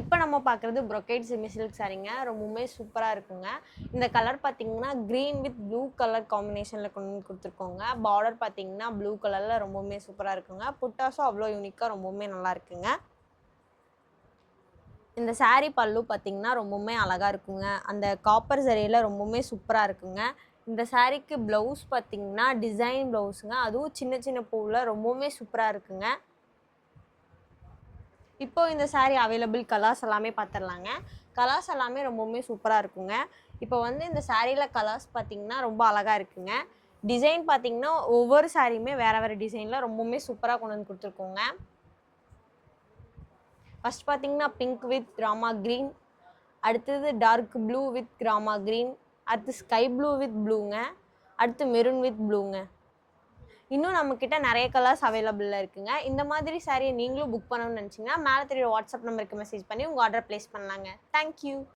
இப்போ நம்ம பார்க்குறது brocade செமி சில்க் சாரீங்க. ரொம்பவுமே சூப்பரா இருக்குங்க. இந்த கலர் பார்த்தீங்கன்னா, கிரீன் வித் ப்ளூ கலர் காம்பினேஷன்ல கொண்டு வந்து குடுத்துருக்கோங்க. பார்டர் பார்த்தீங்கன்னா, ப்ளூ கலர்ல ரொம்பவுமே சூப்பரா இருக்குங்க. புட்டாஸும் அவ்வளோ யூனிக்கா ரொம்பவுமே நல்லா இருக்குங்க. இந்த சாரீ பல்லு பார்த்தீங்கன்னா, ரொம்பவுமே அழகா இருக்குங்க. அந்த காப்பர் ஜரியில ரொம்பவுமே சூப்பரா இருக்குங்க. இந்த சாரீக்கு ப்ளவுஸ் பார்த்தீங்கன்னா, டிசைன் ப்ளவுஸுங்க. அதுவும் சின்ன சின்ன பூவுல ரொம்பவுமே சூப்பரா இருக்குங்க. இப்போ இந்த சாரீ அவைலபிள் கலர்ஸ் எல்லாமே பார்த்துடலாங்க. கலர்ஸ் எல்லாமே ரொம்பவுமே சூப்பரா இருக்குங்க. இப்போ வந்து இந்த சாரீல கலர்ஸ் பார்த்தீங்கன்னா, ரொம்ப அழகா இருக்குங்க. டிசைன் பார்த்தீங்கன்னா, ஒவ்வொரு சாரியுமே வேற வேற டிசைன்ல ரொம்பவுமே சூப்பரா கொண்டு வந்து குடுத்துருக்கோங்க. ஃபர்ஸ்ட் பார்த்தீங்கன்னா, பிங்க் வித் ராமா கிரீன். அடுத்தது dark blue with Rama green. அடுத்து ஸ்கை ப்ளூ வித் ப்ளூங்க. அடுத்து மெரூன் வித் ப்ளூங்க. இன்னும் நம்மக்கிட்ட நெறைய கலர்ஸ் அவைலபிள்ல இருக்குங்க. இந்த மாதிரி சாரீய நீங்களும் புக் பண்ணணும்னு நெனச்சீங்கன்னா, மேல தெரியிற வாட்ஸ்அப் நம்பருக்கு மெசேஜ் பண்ணி உங்க ஆர்டர் பிளேஸ் பண்ணலாங்க. Thank you.